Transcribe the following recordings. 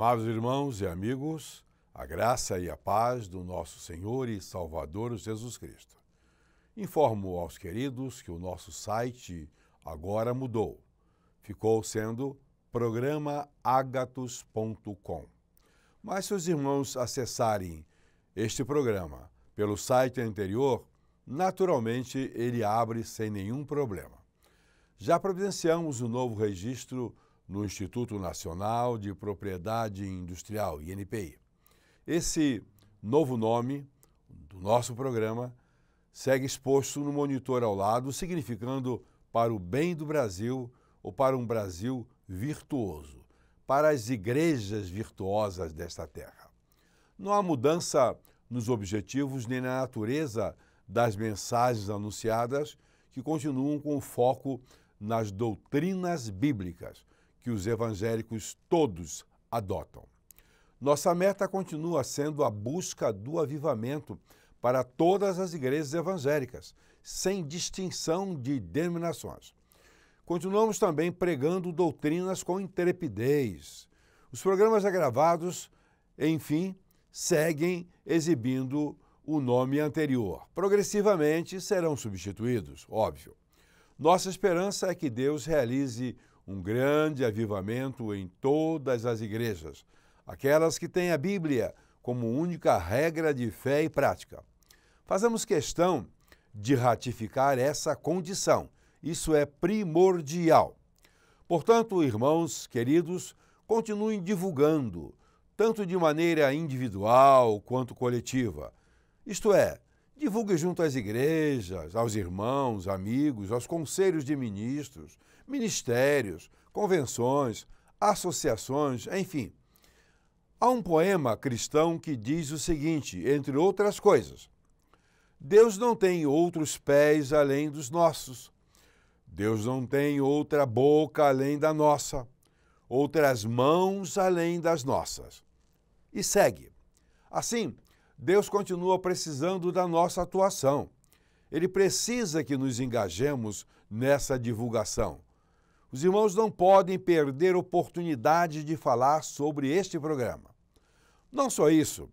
Amados irmãos e amigos, a graça e a paz do nosso Senhor e Salvador Jesus Cristo. Informo aos queridos que o nosso site agora mudou. Ficou sendo programaagatos.com. Mas se os irmãos acessarem este programa pelo site anterior, naturalmente ele abre sem nenhum problema. Já providenciamos o novo registro no Instituto Nacional de Propriedade Industrial, INPI. Esse novo nome do nosso programa segue exposto no monitor ao lado, significando para o bem do Brasil ou para um Brasil virtuoso, para as igrejas virtuosas desta terra. Não há mudança nos objetivos nem na natureza das mensagens anunciadas, que continuam com foco nas doutrinas bíblicas, que os evangélicos todos adotam. Nossa meta continua sendo a busca do avivamento para todas as igrejas evangélicas, sem distinção de denominações. Continuamos também pregando doutrinas com intrepidez. Os programas gravados, enfim, seguem exibindo o nome anterior. Progressivamente serão substituídos, óbvio. Nossa esperança é que Deus realize um grande avivamento em todas as igrejas, aquelas que têm a Bíblia como única regra de fé e prática. Fazemos questão de ratificar essa condição. Isso é primordial. Portanto, irmãos queridos, continuem divulgando, tanto de maneira individual quanto coletiva. Isto é, divulgue junto às igrejas, aos irmãos, amigos, aos conselhos de ministros, ministérios, convenções, associações, enfim. Há um poema cristão que diz o seguinte, entre outras coisas: Deus não tem outros pés além dos nossos. Deus não tem outra boca além da nossa, outras mãos além das nossas. E segue. Assim, Deus continua precisando da nossa atuação. Ele precisa que nos engajemos nessa divulgação. Os irmãos não podem perder oportunidade de falar sobre este programa. Não só isso,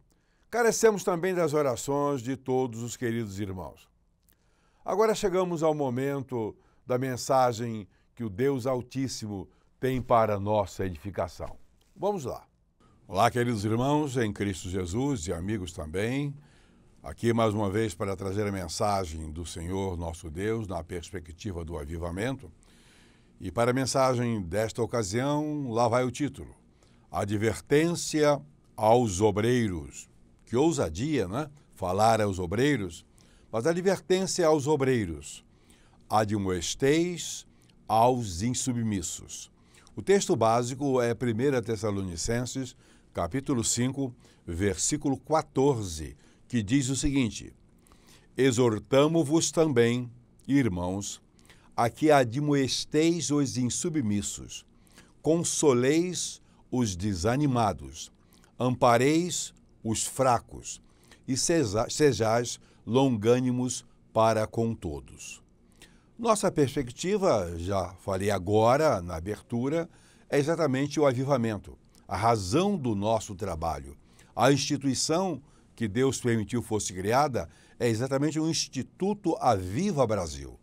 carecemos também das orações de todos os queridos irmãos. Agora chegamos ao momento da mensagem que o Deus Altíssimo tem para a nossa edificação. Vamos lá. Olá, queridos irmãos em Cristo Jesus e amigos também. Aqui mais uma vez para trazer a mensagem do Senhor nosso Deus na perspectiva do avivamento. E para a mensagem desta ocasião, lá vai o título: Advertência aos obreiros. Que ousadia, né? Falar aos obreiros, mas advertência aos obreiros. Admoesteis aos insubmissos. O texto básico é 1 Tessalonicenses, capítulo 5, versículo 14, que diz o seguinte: Exortamo-vos também, irmãos, a que admoesteis os insubmissos, consoleis os desanimados, ampareis os fracos e sejais longânimos para com todos. Nossa perspectiva, já falei agora na abertura, é exatamente o avivamento, a razão do nosso trabalho. A instituição que Deus permitiu fosse criada é exatamente o Instituto Aviva Brasil,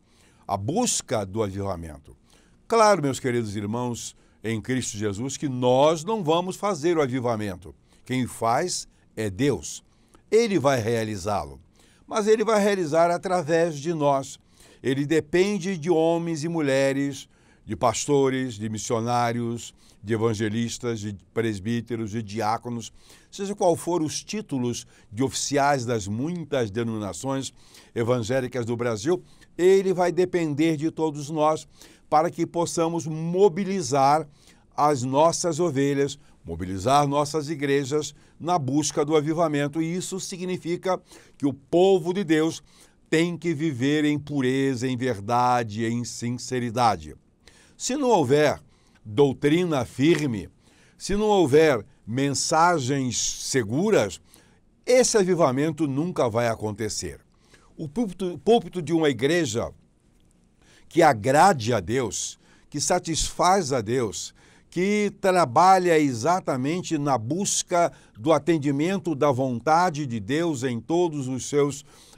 a busca do avivamento. Claro, meus queridos irmãos em Cristo Jesus, que nós não vamos fazer o avivamento. Quem faz é Deus. Ele vai realizá-lo, mas ele vai realizar através de nós. Ele depende de homens e mulheres, de pastores, de missionários, de evangelistas, de presbíteros, de diáconos, seja qual for os títulos de oficiais das muitas denominações evangélicas do Brasil, ele vai depender de todos nós para que possamos mobilizar as nossas ovelhas, mobilizar nossas igrejas na busca do avivamento. E isso significa que o povo de Deus tem que viver em pureza, em verdade, em sinceridade. Se não houver doutrina firme, se não houver mensagens seguras, esse avivamento nunca vai acontecer. O púlpito de uma igreja que agrade a Deus, que satisfaz a Deus, que trabalha exatamente na busca do atendimento da vontade de Deus em todos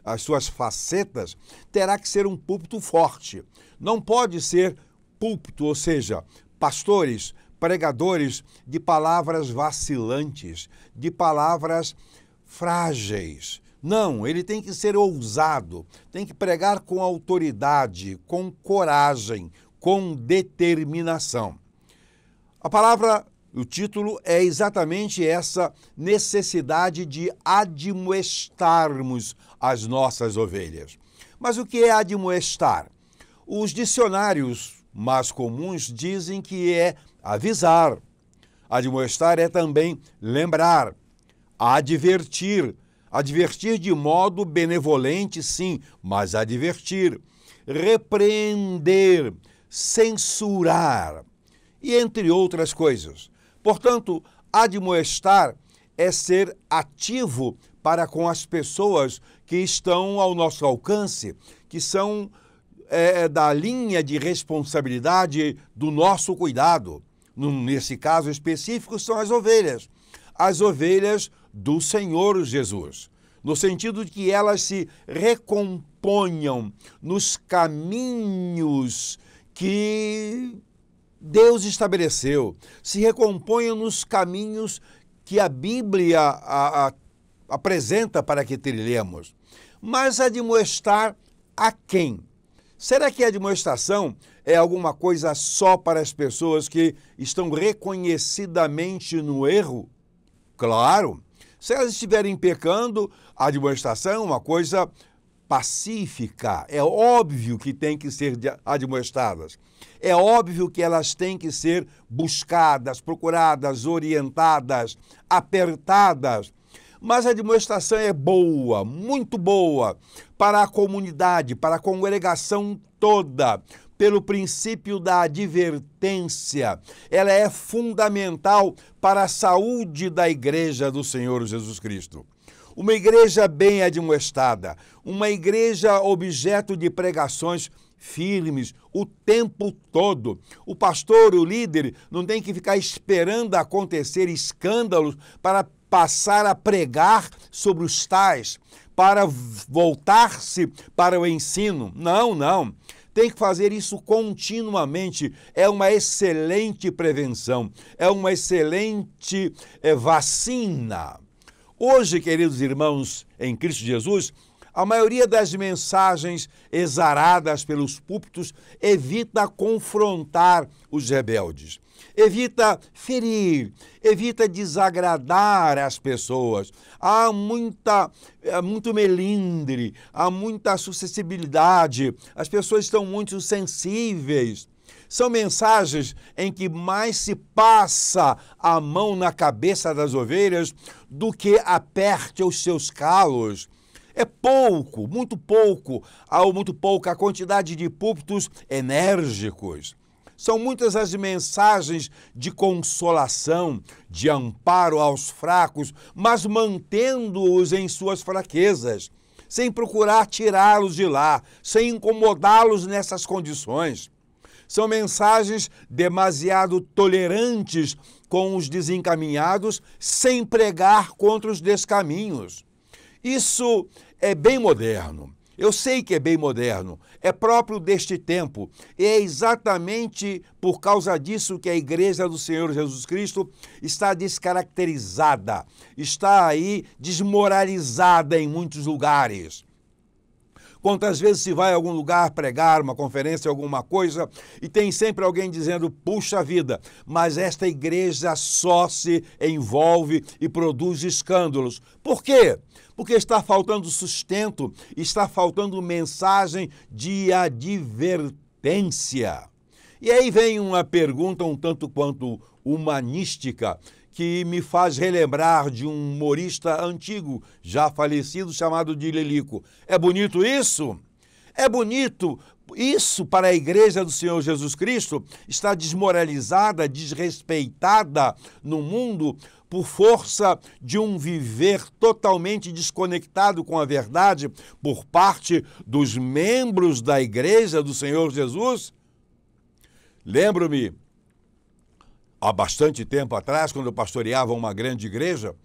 as suas facetas, terá que ser um púlpito forte. Não pode ser púlpito, ou seja, pastores, pregadores de palavras vacilantes, de palavras frágeis. Não, ele tem que ser ousado, tem que pregar com autoridade, com coragem, com determinação. A palavra, o título é exatamente essa necessidade de admoestarmos as nossas ovelhas. Mas o que é admoestar? Os dicionários mais comuns dizem que é avisar. Admoestar é também lembrar, advertir. Advertir de modo benevolente, sim, mas advertir. Repreender, censurar e entre outras coisas. Portanto, admoestar é ser ativo para com as pessoas que estão ao nosso alcance, que são da linha de responsabilidade do nosso cuidado. Nesse caso específico, são as ovelhas do Senhor Jesus, no sentido de que elas se recomponham nos caminhos que Deus estabeleceu, se recomponham nos caminhos que a Bíblia apresenta para que trilhemos. Mas admoestar a quem? Será que a admoestação é alguma coisa só para as pessoas que estão reconhecidamente no erro? Claro, se elas estiverem pecando, a admoestação é uma coisa pacífica. É óbvio que tem que ser admoestadas. É óbvio que elas têm que ser buscadas, procuradas, orientadas, apertadas. Mas a admoestação é boa, muito boa, para a comunidade, para a congregação toda, pelo princípio da advertência. Ela é fundamental para a saúde da igreja do Senhor Jesus Cristo. Uma igreja bem admoestada, uma igreja objeto de pregações firmes o tempo todo. O pastor, o líder, não tem que ficar esperando acontecer escândalos para passar a pregar sobre os tais, para voltar-se para o ensino. Não. Tem que fazer isso continuamente. É uma excelente prevenção, é uma excelente vacina. Hoje, queridos irmãos em Cristo Jesus, a maioria das mensagens exaradas pelos púlpitos evita confrontar os rebeldes, evita ferir, evita desagradar as pessoas. Há muito melindre, há muita suscetibilidade, as pessoas estão muito sensíveis. São mensagens em que mais se passa a mão na cabeça das ovelhas do que aperte os seus calos. É pouco, muito pouco a quantidade de púlpitos enérgicos. São muitas as mensagens de consolação, de amparo aos fracos, mas mantendo-os em suas fraquezas, sem procurar tirá-los de lá, sem incomodá-los nessas condições. São mensagens demasiado tolerantes com os desencaminhados, sem pregar contra os descaminhos. Isso é bem moderno. Eu sei que é bem moderno, é próprio deste tempo. E é exatamente por causa disso que a Igreja do Senhor Jesus Cristo está descaracterizada, está aí desmoralizada em muitos lugares. Quantas vezes se vai a algum lugar pregar, uma conferência, alguma coisa, e tem sempre alguém dizendo, puxa vida, mas esta igreja só se envolve e produz escândalos. Por quê? Porque está faltando sustento, está faltando mensagem de advertência. E aí vem uma pergunta um tanto quanto humanística, que me faz relembrar de um humorista antigo, já falecido, chamado de Lilico. É bonito isso? É bonito isso para a Igreja do Senhor Jesus Cristo? Está desmoralizada, desrespeitada no mundo por força de um viver totalmente desconectado com a verdade por parte dos membros da Igreja do Senhor Jesus? Lembro-me, há bastante tempo atrás, quando eu pastoreava uma grande igreja,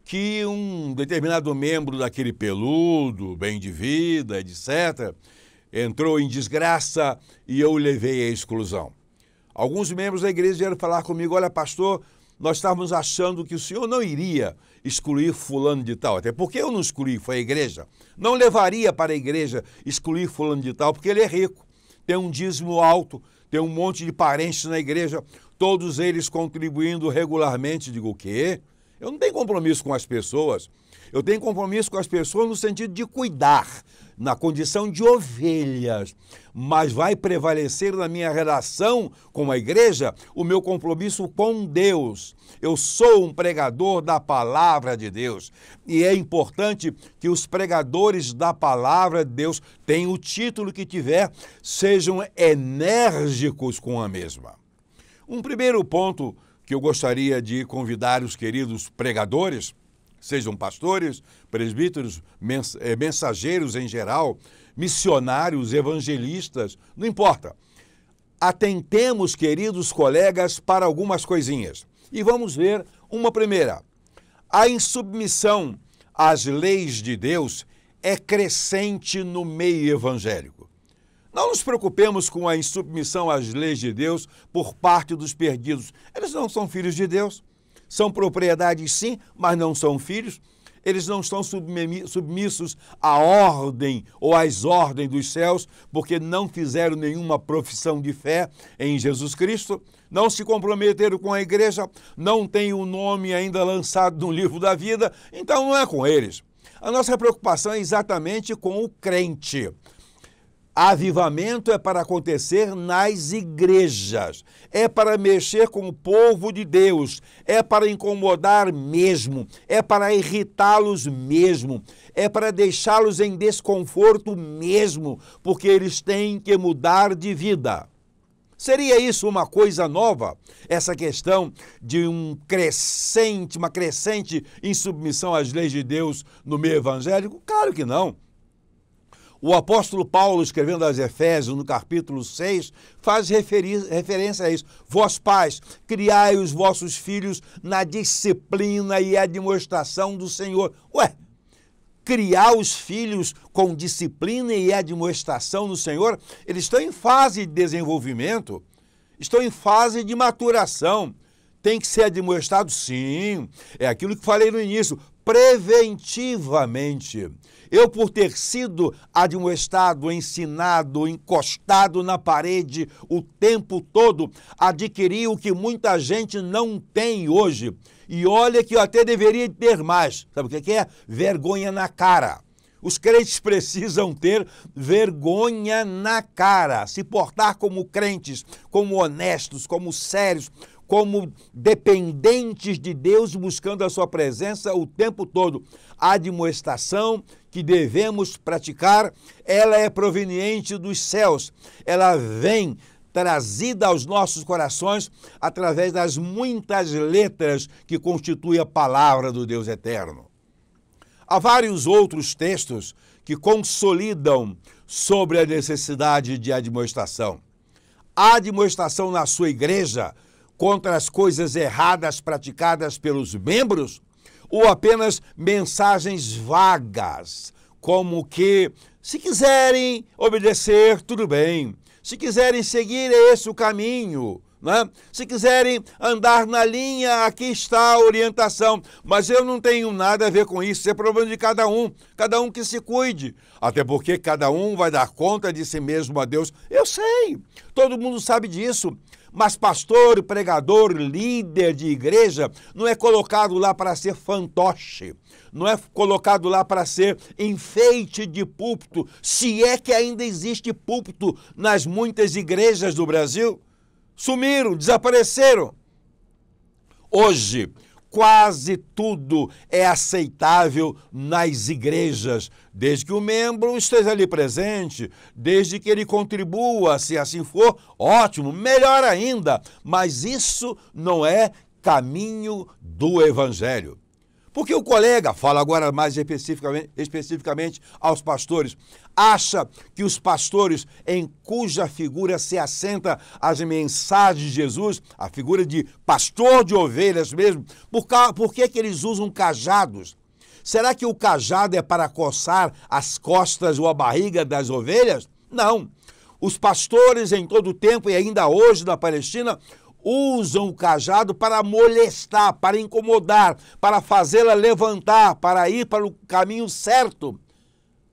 que um determinado membro daquele peludo, bem de vida, etc., entrou em desgraça e eu o levei à exclusão. Alguns membros da igreja vieram falar comigo: olha, pastor, nós estávamos achando que o senhor não iria excluir fulano de tal. Até porque eu não excluí, foi a igreja. Não levaria para a igreja excluir fulano de tal, porque ele é rico, tem um dízimo alto, tem um monte de parentes na igreja, todos eles contribuindo regularmente. Digo, o quê? Eu não tenho compromisso com as pessoas. Eu tenho compromisso com as pessoas no sentido de cuidar, na condição de ovelhas. Mas vai prevalecer na minha relação com a igreja o meu compromisso com Deus. Eu sou um pregador da palavra de Deus. E é importante que os pregadores da palavra de Deus, tenham o título que tiver, sejam enérgicos com a mesma. Um primeiro ponto que eu gostaria de convidar os queridos pregadores, sejam pastores, presbíteros, mensageiros em geral, missionários, evangelistas, não importa. Atentemos, queridos colegas, para algumas coisinhas. E vamos ver uma primeira. A insubmissão às leis de Deus é crescente no meio evangélico. Não nos preocupemos com a insubmissão às leis de Deus por parte dos perdidos. Eles não são filhos de Deus. São propriedades, sim, mas não são filhos. Eles não estão submissos à ordem ou às ordens dos céus, porque não fizeram nenhuma profissão de fé em Jesus Cristo, não se comprometeram com a igreja, não têm o nome ainda lançado no livro da vida, então não é com eles. A nossa preocupação é exatamente com o crente. Avivamento é para acontecer nas igrejas, é para mexer com o povo de Deus, é para incomodar mesmo, é para irritá-los mesmo, é para deixá-los em desconforto mesmo, porque eles têm que mudar de vida. Seria isso uma coisa nova? Essa questão de uma crescente insubmissão às leis de Deus no meio evangélico? Claro que não. O apóstolo Paulo, escrevendo aos Efésios, no capítulo 6, faz referência a isso. Vós, pais, criai os vossos filhos na disciplina e admoestação do Senhor. Ué, criar os filhos com disciplina e admoestação no Senhor, eles estão em fase de desenvolvimento, estão em fase de maturação. Tem que ser admoestado? Sim, é aquilo que falei no início, preventivamente. Eu, por ter sido admoestado, ensinado, encostado na parede o tempo todo, adquiri o que muita gente não tem hoje. E olha que eu até deveria ter mais. Sabe o que é? Vergonha na cara. Os crentes precisam ter vergonha na cara, se portar como crentes, como honestos, como sérios, como dependentes de Deus, buscando a sua presença o tempo todo. A admoestação que devemos praticar, ela é proveniente dos céus. Ela vem trazida aos nossos corações através das muitas letras que constituem a palavra do Deus eterno. Há vários outros textos que consolidam sobre a necessidade de admoestação. A admoestação na sua igreja contra as coisas erradas praticadas pelos membros, ou apenas mensagens vagas, como que, se quiserem obedecer, tudo bem. Se quiserem seguir, é esse o caminho, né? Se quiserem andar na linha, aqui está a orientação. Mas eu não tenho nada a ver com isso, isso é problema de cada um que se cuide. Até porque cada um vai dar conta de si mesmo a Deus. Eu sei, todo mundo sabe disso. Mas pastor, pregador, líder de igreja não é colocado lá para ser fantoche, não é colocado lá para ser enfeite de púlpito, se é que ainda existe púlpito nas muitas igrejas do Brasil. Sumiram, desapareceram. Hoje, quase tudo é aceitável nas igrejas, desde que o membro esteja ali presente, desde que ele contribua, se assim for, ótimo, melhor ainda. Mas isso não é caminho do Evangelho. Porque o colega, fala agora mais especificamente aos pastores, acha que os pastores em cuja figura se assenta as mensagens de Jesus, a figura de pastor de ovelhas mesmo, por que eles usam cajados? Será que o cajado é para coçar as costas ou a barriga das ovelhas? Não. Os pastores em todo o tempo e ainda hoje na Palestina usam o cajado para molestar, para incomodar, para fazê-la levantar, para ir para o caminho certo.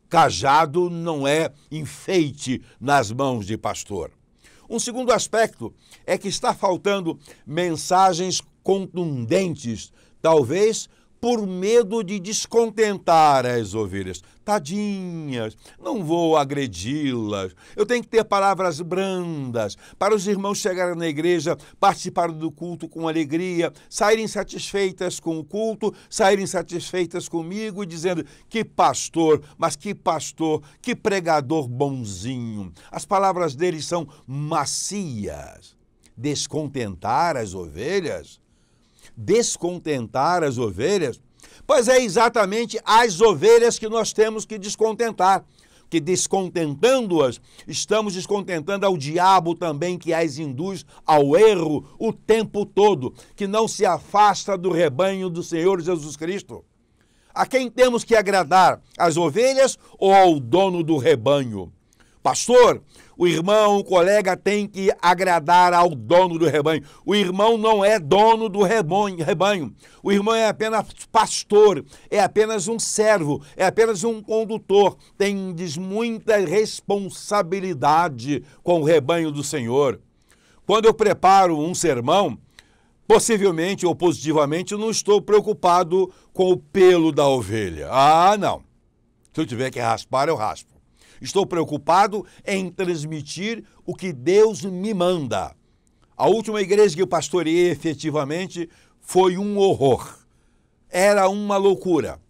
Cajado não é enfeite nas mãos de pastor. Um segundo aspecto é que está faltando mensagens contundentes, talvez por medo de descontentar as ovelhas. Tadinhas, não vou agredi-las. Eu tenho que ter palavras brandas para os irmãos chegarem na igreja, participarem do culto com alegria, saírem satisfeitas com o culto, saírem satisfeitas comigo e dizendo que pastor, mas que pastor, que pregador bonzinho. As palavras deles são macias. Descontentar as ovelhas? Descontentar as ovelhas? Pois é exatamente as ovelhas que nós temos que descontentar, que descontentando-as, estamos descontentando ao diabo também, que as induz ao erro o tempo todo, que não se afasta do rebanho do Senhor Jesus Cristo. A quem temos que agradar? As ovelhas ou ao dono do rebanho? Pastor, o irmão, o colega tem que agradar ao dono do rebanho. O irmão não é dono do rebanho. O irmão é apenas pastor, é apenas um servo, é apenas um condutor. Tem muita responsabilidade com o rebanho do Senhor. Quando eu preparo um sermão, possivelmente ou positivamente, eu não estou preocupado com o pelo da ovelha. Ah, não. Se eu tiver que raspar, eu raspo. Estou preocupado em transmitir o que Deus me manda. A última igreja que eu pastoreei efetivamente foi um horror. Era uma loucura.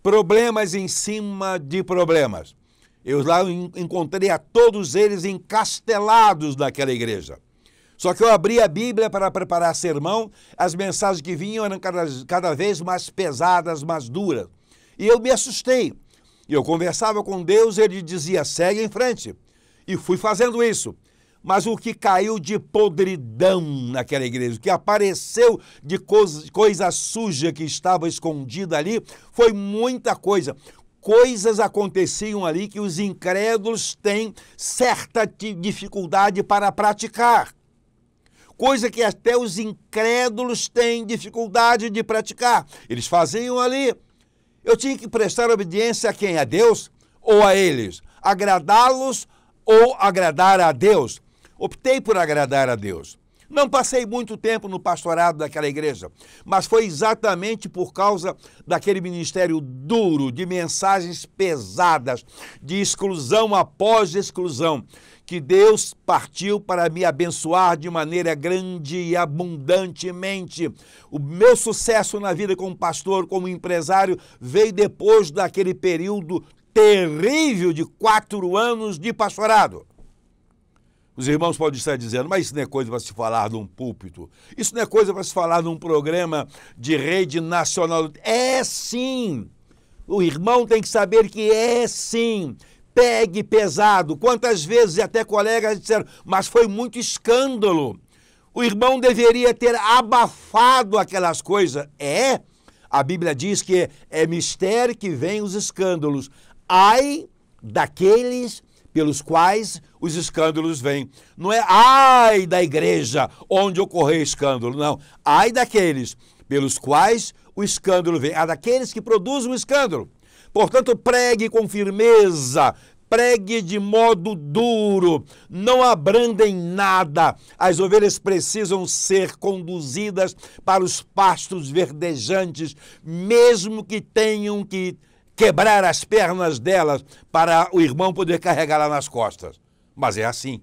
Problemas em cima de problemas. Eu lá encontrei a todos eles encastelados naquela igreja. Só que eu abri a Bíblia para preparar sermão, as mensagens que vinham eram cada vez mais pesadas, mais duras. E eu me assustei. E eu conversava com Deus, ele dizia, segue em frente. E fui fazendo isso. Mas o que caiu de podridão naquela igreja, o que apareceu de coisa suja que estava escondida ali, foi muita coisa. Coisas aconteciam ali que os incrédulos têm certa dificuldade para praticar. Coisa que até os incrédulos têm dificuldade de praticar. Eles faziam ali. Eu tinha que prestar obediência a quem? A Deus ou a eles? Agradá-los ou agradar a Deus? Optei por agradar a Deus. Não passei muito tempo no pastorado daquela igreja, mas foi exatamente por causa daquele ministério duro, de mensagens pesadas, de exclusão após exclusão, que Deus partiu para me abençoar de maneira grande e abundantemente. O meu sucesso na vida como pastor, como empresário, veio depois daquele período terrível de 4 anos de pastorado. Os irmãos podem estar dizendo, mas isso não é coisa para se falar num púlpito. Isso não é coisa para se falar num programa de rede nacional. É sim. O irmão tem que saber que é sim. Pegue pesado. Quantas vezes até colegas disseram, mas foi muito escândalo. O irmão deveria ter abafado aquelas coisas. É, a Bíblia diz que é mistério que vem os escândalos. Ai daqueles pelos quais os escândalos vêm. Não é ai da igreja onde ocorreu escândalo, não. Ai daqueles pelos quais o escândalo vem. Há daqueles que produzem o escândalo. Portanto, pregue com firmeza, pregue de modo duro, não abrandem nada. As ovelhas precisam ser conduzidas para os pastos verdejantes, mesmo que tenham que quebrar as pernas delas para o irmão poder carregá-la nas costas. Mas é assim.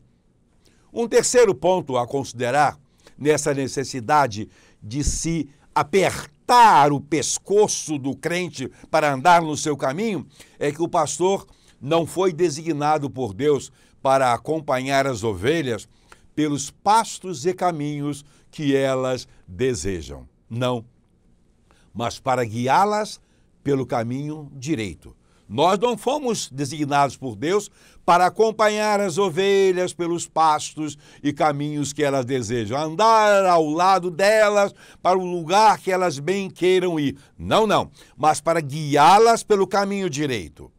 Um terceiro ponto a considerar nessa necessidade de se apertar o pescoço do crente para andar no seu caminho é que o pastor não foi designado por Deus para acompanhar as ovelhas pelos pastos e caminhos que elas desejam. Não. mas para guiá-las pelo caminho direito. Nós não fomos designados por Deus para acompanhar as ovelhas pelos pastos e caminhos que elas desejam, andar ao lado delas para o lugar que elas bem queiram ir. Não, não, mas para guiá-las pelo caminho direito.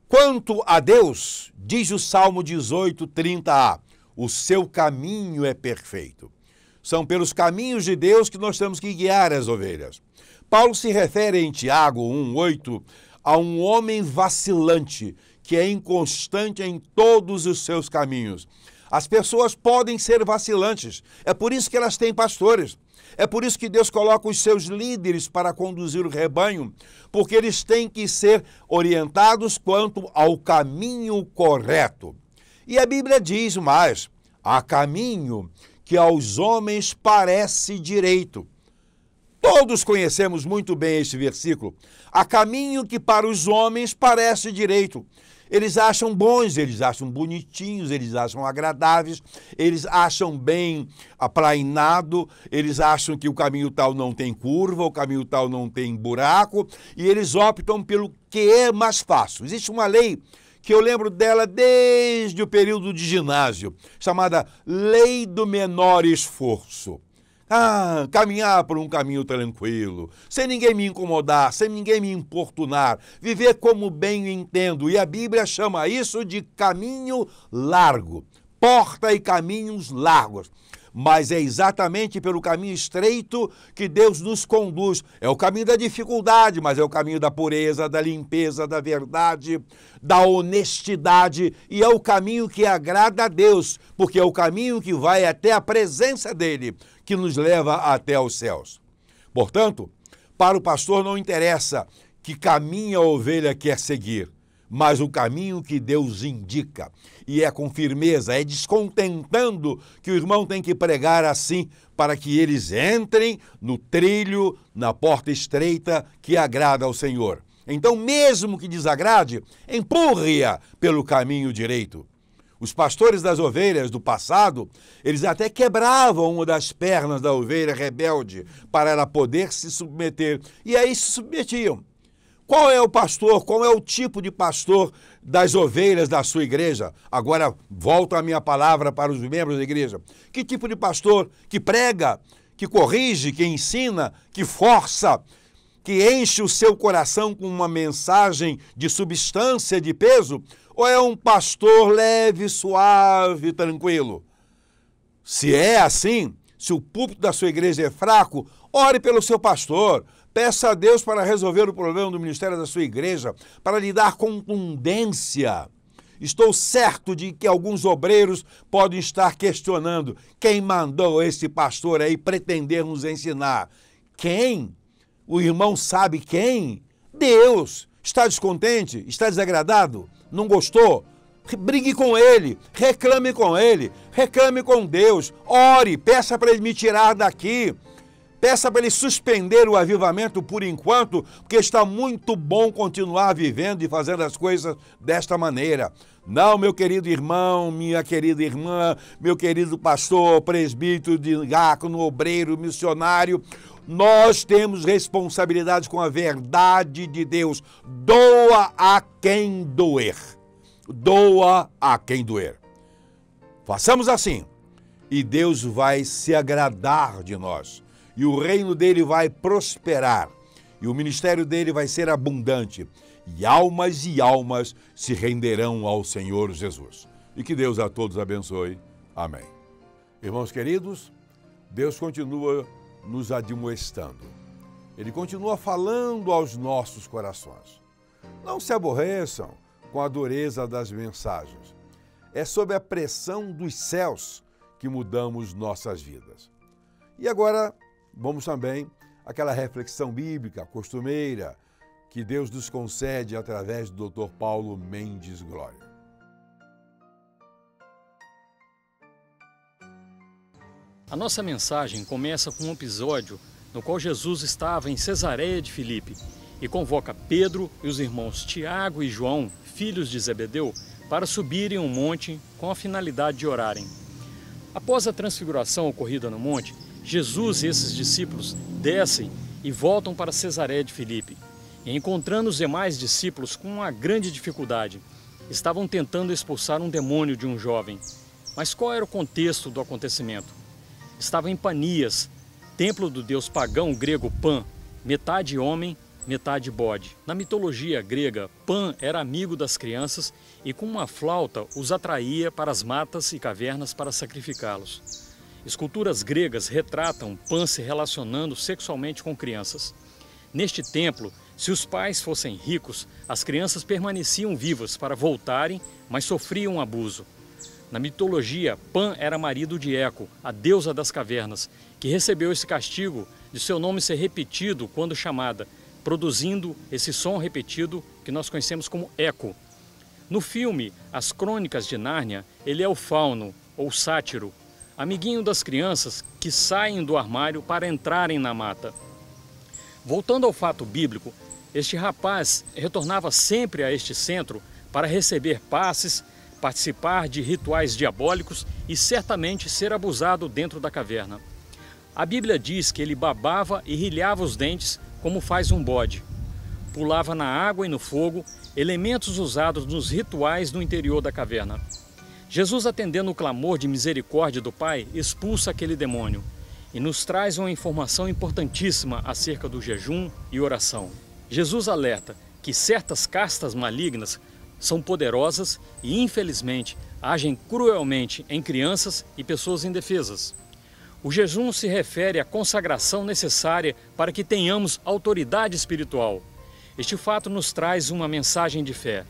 Quanto a Deus, diz o Salmo 18, 30a, o seu caminho é perfeito. São pelos caminhos de Deus que nós temos que guiar as ovelhas. Paulo se refere em Tiago 1:8 a um homem vacilante, que é inconstante em todos os seus caminhos. As pessoas podem ser vacilantes, é por isso que elas têm pastores. É por isso que Deus coloca os seus líderes para conduzir o rebanho, porque eles têm que ser orientados quanto ao caminho correto. E a Bíblia diz mais: há caminho que aos homens parece direito. Todos conhecemos muito bem este versículo. Há caminho que para os homens parece direito. Eles acham bons, eles acham bonitinhos, eles acham agradáveis, eles acham bem aplainado, eles acham que o caminho tal não tem curva, o caminho tal não tem buraco, e eles optam pelo que é mais fácil. Existe uma lei que eu lembro dela desde o período de ginásio, chamada Lei do Menor Esforço. Caminhar por um caminho tranquilo, sem ninguém me incomodar, sem ninguém me importunar, viver como bem entendo. E a Bíblia chama isso de caminho largo, porta e caminhos largos. Mas é exatamente pelo caminho estreito que Deus nos conduz. É o caminho da dificuldade, mas é o caminho da pureza, da limpeza, da verdade, da honestidade. E é o caminho que agrada a Deus, porque é o caminho que vai até a presença dEle, que nos leva até os céus. Portanto, para o pastor não interessa que caminho a ovelha quer seguir, mas o caminho que Deus indica. E é com firmeza, é descontentando que o irmão tem que pregar assim, para que eles entrem no trilho, na porta estreita que agrada ao Senhor. Então, mesmo que desagrade, empurre-a pelo caminho direito. Os pastores das ovelhas do passado, eles até quebravam uma das pernas da ovelha rebelde para ela poder se submeter. E aí se submetiam. Qual é o pastor, qual é o tipo de pastor das ovelhas da sua igreja? Agora volto a minha palavra para os membros da igreja. Que tipo de pastor que prega, que corrige, que ensina, que força, que enche o seu coração com uma mensagem de substância, de peso? Ou é um pastor leve, suave, tranquilo? Se é assim, se o púlpito da sua igreja é fraco, ore pelo seu pastor. Peça a Deus para resolver o problema do ministério da sua igreja, para lhe dar contundência. Estou certo de que alguns obreiros podem estar questionando quem mandou esse pastor aí pretender nos ensinar. Quem? O irmão sabe quem? Deus. Está descontente? Está desagradado? Não gostou? Brigue com ele, reclame com Deus, ore, peça para ele me tirar daqui. Peça para ele suspender o avivamento por enquanto, porque está muito bom continuar vivendo e fazendo as coisas desta maneira. Não, meu querido irmão, minha querida irmã, meu querido pastor, presbítero, diácono, obreiro, missionário, nós temos responsabilidade com a verdade de Deus. Doa a quem doer. Doa a quem doer. Façamos assim e Deus vai se agradar de nós. E o reino dele vai prosperar, e o ministério dele vai ser abundante, e almas se renderão ao Senhor Jesus. E que Deus a todos abençoe. Amém. Irmãos queridos, Deus continua nos admoestando. Ele continua falando aos nossos corações. Não se aborreçam com a dureza das mensagens. É sob a pressão dos céus que mudamos nossas vidas. E agora, vamos também àquela reflexão bíblica costumeira que Deus nos concede através do Dr. Paulo Mendes Glória. A nossa mensagem começa com um episódio no qual Jesus estava em Cesareia de Filipe e convoca Pedro e os irmãos Tiago e João, filhos de Zebedeu, para subirem um monte com a finalidade de orarem. Após a transfiguração ocorrida no monte, Jesus e esses discípulos descem e voltam para Cesareia de Filipe. E encontrando os demais discípulos com uma grande dificuldade, estavam tentando expulsar um demônio de um jovem. Mas qual era o contexto do acontecimento? Estava em Panias, templo do deus pagão grego Pan, metade homem, metade bode. Na mitologia grega, Pan era amigo das crianças e com uma flauta os atraía para as matas e cavernas para sacrificá-los. Esculturas gregas retratam Pan se relacionando sexualmente com crianças. Neste templo, se os pais fossem ricos, as crianças permaneciam vivas para voltarem, mas sofriam abuso. Na mitologia, Pan era marido de Eco, a deusa das cavernas, que recebeu esse castigo de seu nome ser repetido quando chamada, produzindo esse som repetido que nós conhecemos como eco. No filme As Crônicas de Nárnia, ele é o fauno, ou sátiro, amiguinho das crianças que saem do armário para entrarem na mata. Voltando ao fato bíblico, este rapaz retornava sempre a este centro para receber passes, participar de rituais diabólicos e certamente ser abusado dentro da caverna. A Bíblia diz que ele babava e rilhava os dentes como faz um bode. Pulava na água e no fogo, elementos usados nos rituais no interior da caverna. Jesus, atendendo o clamor de misericórdia do Pai, expulsa aquele demônio e nos traz uma informação importantíssima acerca do jejum e oração. Jesus alerta que certas castas malignas são poderosas e, infelizmente, agem cruelmente em crianças e pessoas indefesas. O jejum se refere à consagração necessária para que tenhamos autoridade espiritual. Este fato nos traz uma mensagem de fé.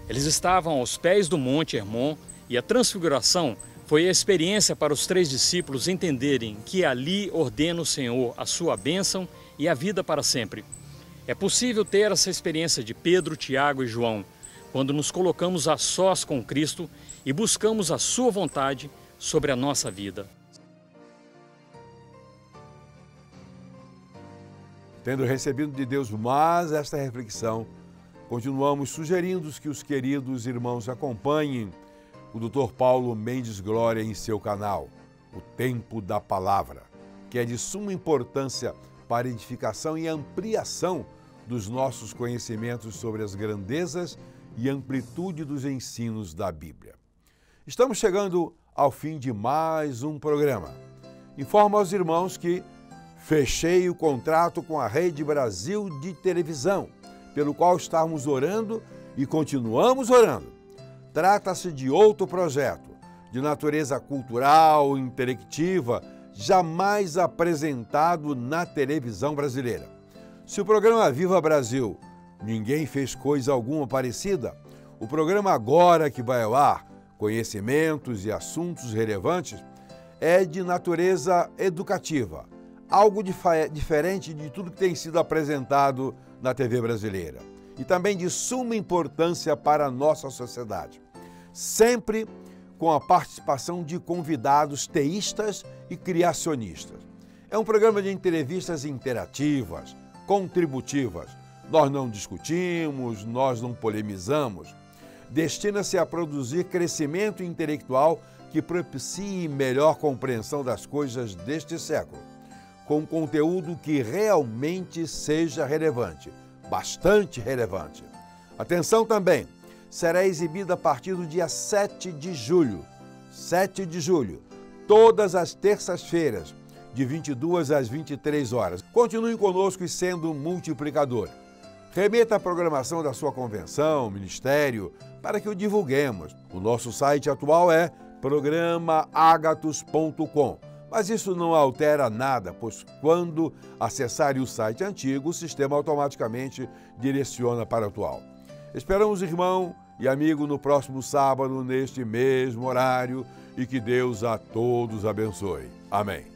Eles estavam aos pés do Monte Hermon e a transfiguração foi a experiência para os 3 discípulos entenderem que ali ordena o Senhor a sua bênção e a vida para sempre. É possível ter essa experiência de Pedro, Tiago e João, quando nos colocamos a sós com Cristo e buscamos a sua vontade sobre a nossa vida. Tendo recebido de Deus mais esta reflexão, continuamos sugerindo que os queridos irmãos acompanhem o Dr. Paulo Mendes Glória em seu canal, O Tempo da Palavra, que é de suma importância para a edificação e ampliação dos nossos conhecimentos sobre as grandezas e amplitude dos ensinos da Bíblia. Estamos chegando ao fim de mais um programa. Informo aos irmãos que fechei o contrato com a Rede Brasil de televisão, pelo qual estamos orando e continuamos orando. Trata-se de outro projeto, de natureza cultural, intelectiva, jamais apresentado na televisão brasileira. Se o programa Viva Brasil ninguém fez coisa alguma parecida, o programa agora que vai ao ar, Conhecimentos e Assuntos Relevantes, é de natureza educativa, algo diferente de tudo que tem sido apresentado na TV brasileira e também de suma importância para a nossa sociedade. Sempre com a participação de convidados teístas e criacionistas. É um programa de entrevistas interativas, contributivas. Nós não discutimos, nós não polemizamos. Destina-se a produzir crescimento intelectual que propicie melhor compreensão das coisas deste século, com conteúdo que realmente seja relevante, bastante relevante. Atenção também, será exibida a partir do dia 7 de julho, todas as terças-feiras, de 22 às 23 horas. Continue conosco e sendo multiplicador. Remeta a programação da sua convenção, ministério, para que o divulguemos. O nosso site atual é programaagatos.com. Mas isso não altera nada, pois quando acessarem o site antigo, o sistema automaticamente direciona para o atual. Esperamos, irmão e amigo, no próximo sábado, neste mesmo horário, e que Deus a todos abençoe. Amém.